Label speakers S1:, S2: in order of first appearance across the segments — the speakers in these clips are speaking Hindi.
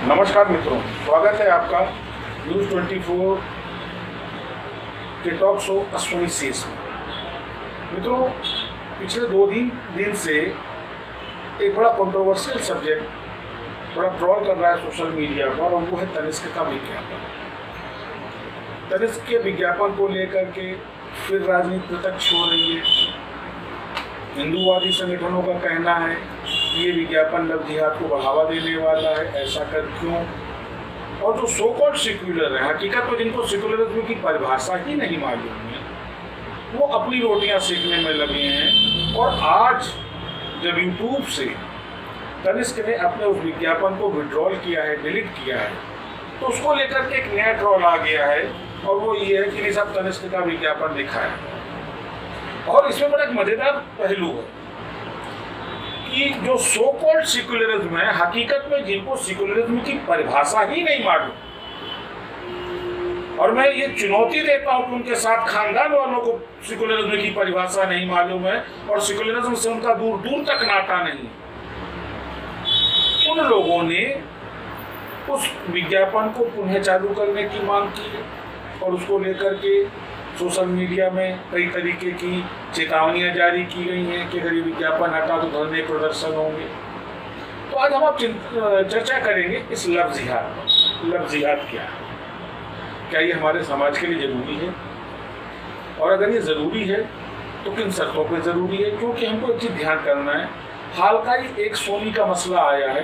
S1: नमस्कार मित्रों, स्वागत है आपका न्यूज़ 24 के टॉक शो अश्विनी शेष में। मित्रों, पिछले 2 दिन से एक बड़ा कंट्रोवर्शियल सब्जेक्ट बड़ा ट्रोल कर रहा है सोशल मीडिया पर, और वो है तनिष्क का विज्ञापन। तनिष्क के विज्ञापन को लेकर के फिर राजनीति प्रत्यक्ष हो रही है। हिंदूवादी संगठनों का कहना है कि ये विज्ञापन लव जिहाद को बढ़ावा देने वाला है, ऐसा कर क्यों। और जो सो कॉल्ड सेक्युलर है, हकीकत में जिनको सेक्युलरिज्म की परिभाषा ही नहीं मालूम है, वो अपनी रोटियां सेकने में लगे हैं। और आज जब यूट्यूब से तनिष्क ने अपने उस विज्ञापन को विड्रॉल किया है, डिलीट किया है, तो उसको लेकर के एक नया ट्रोल आ गया है, और वो ये है कि नहीं साहब तनिष्क का विज्ञापन दिखाया। और इसमें बड़ा एक मजेदार पहलू है कि जो सो कॉल्ड सेक्युलरिज्म है, हकीकत में जिनको सेक्युलरिज्म की परिभाषा ही नहीं मालूम, और मैं ये चुनौती देता हूं कि उनके साथ खानदान वालों को सेक्युलरिज्म की परिभाषा नहीं मालूम है और सेक्युलरिज्म से उनका दूर दूर तक नाता नहीं, उन लोगों ने उस विज्ञापन को पुनः चालू करने की मांग की है। और उसको लेकर के सोशल मीडिया में कई तरीके की चेतावनियां जारी की गई हैं कि अगर ये विज्ञापन हटा तो धरने प्रदर्शन होंगे। तो आज हम आप चर्चा करेंगे इस लव जिहाद पर। लव जिहाद क्या है, क्या ये हमारे समाज के लिए ज़रूरी है, और अगर ये ज़रूरी है तो किन शर्तों पर ज़रूरी है। क्योंकि हमको एक चीज़ ध्यान करना है, हाल का ही एक सोनी का मसला आया है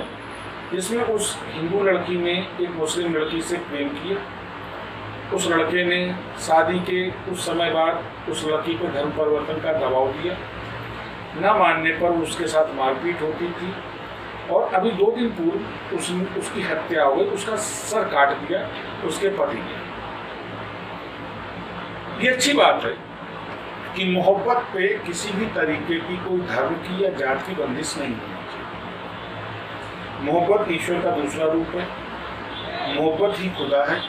S1: जिसमें उस हिंदू लड़की ने एक मुस्लिम लड़की से प्रेम किया। उस लड़के ने शादी के कुछ समय बाद उस लड़की को धर्म परिवर्तन का दबाव दिया, न मानने पर उसके साथ मारपीट होती थी, और अभी 2 दिन पूर्व उसकी हत्या हो गई, उसका सर काट दिया उसके पति ने। ये अच्छी बात है कि मोहब्बत पे किसी भी तरीके की कोई धर्म की या जात की बंदिश नहीं होनी चाहिए। मोहब्बत ईश्वर का दूसरा रूप है, मोहब्बत ही खुदा है।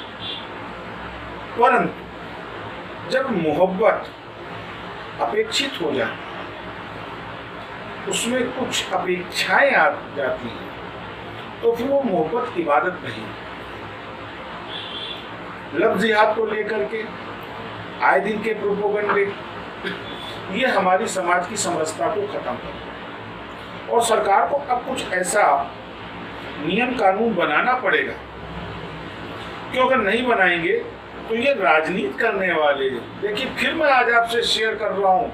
S1: परंतु जब मोहब्बत अपेक्षित हो जाती है, उसमें कुछ अपेक्षाएं आ जाती हैं, तो फिर वो मोहब्बत इबादत नहीं। लव जिहाद को लेकर के आए दिन के प्रोपोगंडे, ये हमारी समाज की समरसता को खत्म कर, और सरकार को अब कुछ ऐसा नियम कानून बनाना पड़ेगा कि अगर नहीं बनाएंगे तो ये राजनीति करने वाले। देखिए, फिर मैं आज आपसे शेयर कर रहा हूँ,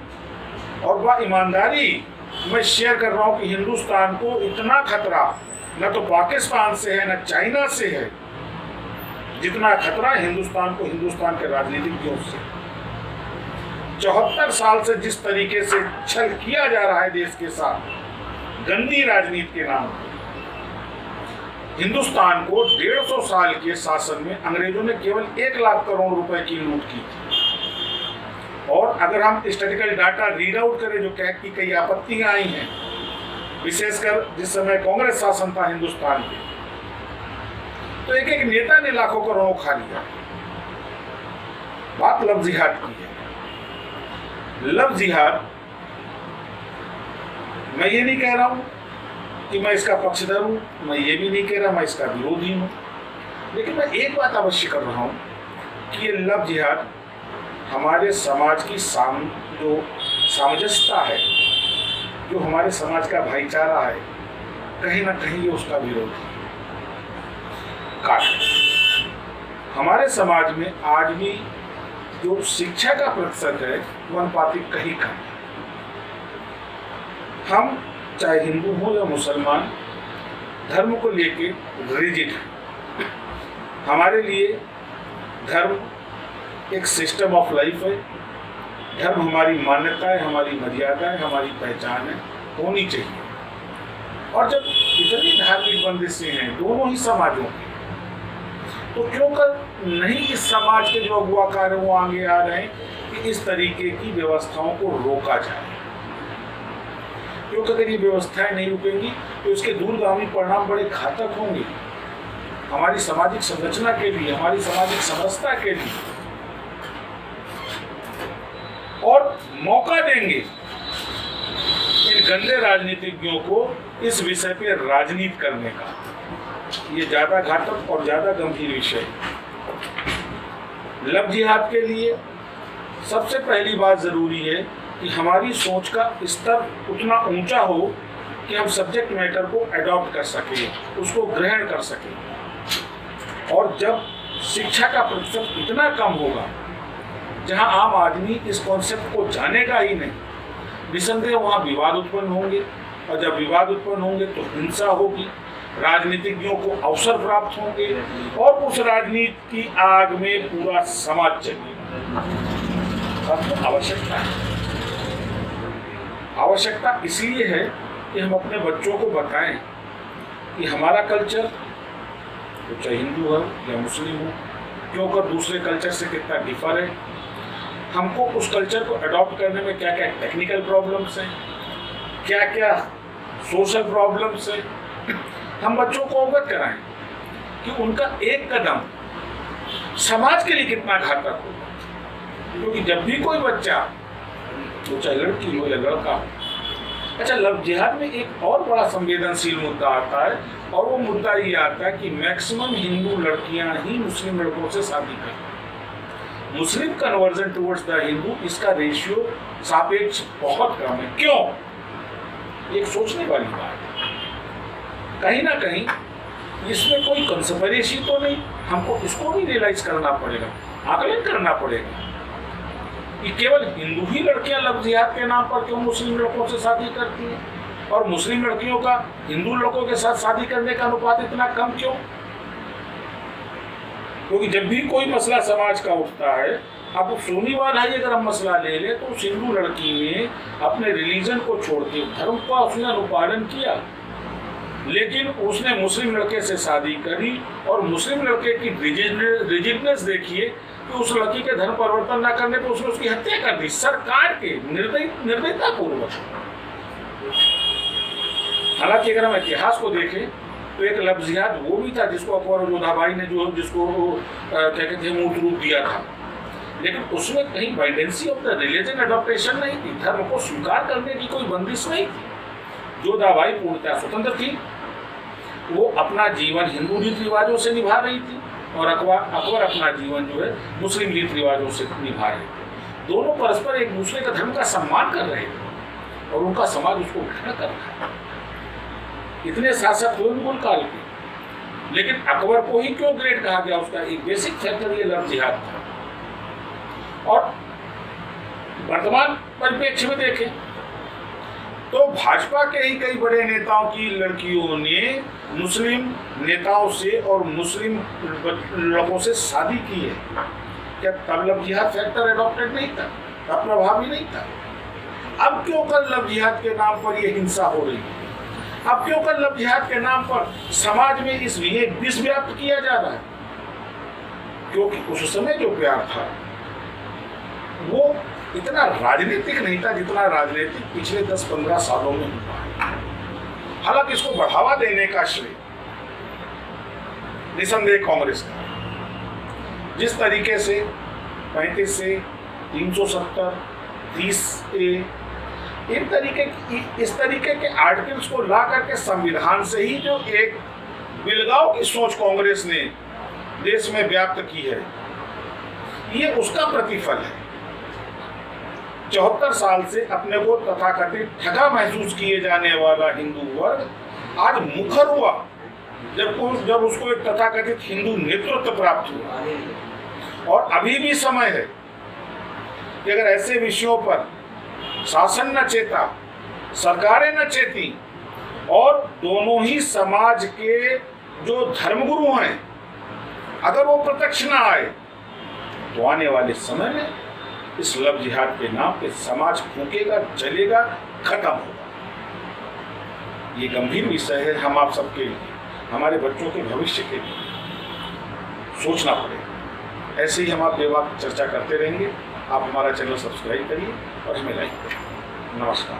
S1: और बा ईमानदारी मैं शेयर कर रहा हूँ कि हिंदुस्तान को इतना खतरा न तो पाकिस्तान से है न चाइना से है, जितना खतरा हिंदुस्तान को हिंदुस्तान के राजनीतिज्ञों से। 74 साल से जिस तरीके से छल किया जा रहा है देश के साथ, गंदी राजनीति के नाम पर, हिंदुस्तान को 150 साल के शासन में अंग्रेजों ने केवल 1 लाख करोड़ रुपए की लूट की थी। और अगर हम स्टैटिस्टिकल डाटा रीड आउट करें, जो कह की कई आपत्तियां आई हैं, विशेषकर जिस समय कांग्रेस शासन था हिंदुस्तान में, तो एक एक नेता ने लाखों करोड़ों खा लिया। बात लव जिहाद की है। लव जिहाद, मैं ये नहीं कह रहा हूं कि मैं इसका पक्षधर हूँ, मैं ये भी नहीं कह रहा मैं इसका विरोधी हूँ, लेकिन मैं एक बात अवश्य कर रहा हूँ कि ये लव जिहाद हमारे समाज की जो सामंजस्यता है, जो हमारे समाज का भाईचारा है, कहीं ना कहीं ये उसका विरोधी कारण। हमारे समाज में आज भी जो शिक्षा का प्रतिशत है वो अनुपातिक कहीं कम है। हम चाहे हिंदू हो या मुसलमान, धर्म को लेके रिजिड है। हमारे लिए धर्म एक सिस्टम ऑफ लाइफ है। धर्म हमारी मान्यता है, हमारी मर्यादा है, हमारी पहचान है, होनी चाहिए। और जब इतनी धार्मिक बंदिशें हैं दोनों ही समाजों की, तो क्यों कर नहीं इस समाज के जो अगुवाकार हैं वो आगे आ रहे हैं कि इस तरीके की व्यवस्थाओं को रोका जाए। क्योंकि अगर ये व्यवस्थाएं नहीं रुकेंगी तो इसके दूरगामी परिणाम बड़े घातक होंगे हमारी सामाजिक संरचना के लिए, हमारी सामाजिक समरसता के लिए, और मौका देंगे इन गंदे राजनीतिज्ञों को इस विषय पे राजनीति करने का। ये ज़्यादा घातक और ज़्यादा गंभीर विषय है। लव जिहाद के लिए सबसे पहली बात ज़रूरी है कि हमारी सोच का स्तर उतना ऊंचा हो कि हम सब्जेक्ट मैटर को अडॉप्ट कर सकें, उसको ग्रहण कर सकें। और जब शिक्षा का प्रतिशत इतना कम होगा जहां आम आदमी इस कॉन्सेप्ट को जानेगा ही नहीं, निसंदेह वहाँ विवाद उत्पन्न होंगे, और जब विवाद उत्पन्न होंगे तो हिंसा होगी, राजनीतिज्ञों को अवसर प्राप्त होंगे और उस राजनीति की आग में पूरा समाज चलेगा। तो आवश्यकता इसलिए है कि हम अपने बच्चों को बताएं कि हमारा कल्चर, तो चाहे हिंदू हो या मुस्लिम हो, क्यों कर दूसरे कल्चर से कितना डिफर है, हमको उस कल्चर को अडॉप्ट करने में क्या क्या टेक्निकल प्रॉब्लम्स हैं, क्या क्या सोशल प्रॉब्लम्स हैं, हम बच्चों को अवगत कराएं कि उनका एक कदम समाज के लिए कितना घातक होगा। क्योंकि जब भी कोई बच्चा, तो चाहे लड़की हो या लड़का हो, अच्छा, लव जिहाद में एक और बड़ा संवेदनशील मुद्दा आता है, और वो मुद्दा ये आता है कि मैक्सिमम हिंदू लड़कियां ही मुस्लिम लड़कों से शादी करती। मुस्लिम कन्वर्जन टुवर्ड्स द हिंदू, इसका रेशियो सापेक्ष बहुत कम है। क्यों? एक सोचने वाली बात है। कहीं ना कहीं इसमें कोई कंस्पिरेसी तो नहीं, हमको इसको भी रियलाइज करना पड़ेगा, आकलन करना पड़ेगा कि केवल हिंदू ही लड़कियां लव जिहाद के नाम पर क्यों मुस्लिम लड़कों से शादी करती हैं, और मुस्लिम लड़कियों का हिंदू लड़कों के साथ शादी करने का अनुपात इतना कम क्यों? क्योंकि जब भी कोई मसला समाज का उठता है, अब सोनीवाल है अगर हम मसला ले ले, तो उस हिंदू लड़की ने अपने रिलीजन को छोड़ के धर्म का उसने अनुपालन किया, लेकिन उसने मुस्लिम लड़के से शादी करी, और मुस्लिम लड़के की रिजिडनेस देखिए कि उस लड़की के धर्म परिवर्तन न करने पर उसने उसकी हत्या कर दी, सरकार के निर्दयता पूर्वक। हालांकि अगर हम इतिहास को देखें तो एक लव जिहाद वो भी था जिसको अकबर और जोधाबाई ने जिसको क्या कहते हैं मूर्त रूप दिया था, लेकिन उसमें कहीं बाइडेंसी ऑफ द रिलीजन अडॉप्टेशन नहीं थी, धर्म को स्वीकार करने की कोई बंदिश नहीं थी। जोधाबाई पूर्णतः स्वतंत्र थी, वो अपना जीवन हिंदू रीति रिवाजों से निभा रही थी, और अकबर अपना जीवन जो है मुस्लिम रीति रिवाजों से निभा रहे थे। दोनों परस्पर एक दूसरे का धर्म का सम्मान कर रहे थे, और उनका समाज उसको घृणा कर रहा है। इतने शासक हुए मुगल काल के, लेकिन अकबर को ही क्यों ग्रेट कहा गया? उसका एक बेसिक फैक्टर ये लव जिहाद था। और वर्तमान परिप्रेक्ष्य में देखें तो भाजपा के ही कई बड़े नेताओं की लड़कियों ने मुस्लिम नेताओं से और मुस्लिम लोगों से शादी की है। क्या तब लव जिहाद फैक्टर अडॉप्टेड नहीं था, तब प्रभावी नहीं था? अब क्यों कर लव जिहाद के नाम पर ये हिंसा हो रही है? अब क्यों कर लव जिहाद के नाम पर समाज में इस विष व्याप्त किया जा रहा है? क्योंकि उस समय जो प्यार था वो इतना राजनीतिक नहीं था जितना राजनीतिक पिछले 10-15 सालों में हुआ है। हालांकि इसको बढ़ावा देने का श्रेय निसंदेह कांग्रेस का। जिस तरीके से 35 से 370, 30A, इस तरीके के आर्टिकल्स को ला करके संविधान से ही जो एक बिलगाव की सोच कांग्रेस ने देश में व्याप्त की है, ये उसका प्रतिफल है। 74 साल से अपने को तथाकथित ठगा महसूस किए जाने वाला हिंदू वर्ग आज मुखर हुआ जब उसको एक तथाकथित हिंदू नेतृत्व प्राप्त हुआ। और अभी भी समय है कि अगर ऐसे विषयों पर शासन न चेता, सरकारें न चेती, और दोनों ही समाज के जो धर्मगुरु हैं अगर वो प्रत्यक्ष न आए, तो आने वाले समय में इस लव जिहाद के नाम पे समाज फूकेगा, जलेगा, खत्म होगा। ये गंभीर विषय है, हम आप सबके लिए, हमारे बच्चों के भविष्य के लिए सोचना पड़ेगा। ऐसे ही हम आप बेवक्त चर्चा करते रहेंगे। आप हमारा चैनल सब्सक्राइब करिए और हमें लाइक करिए। नमस्कार।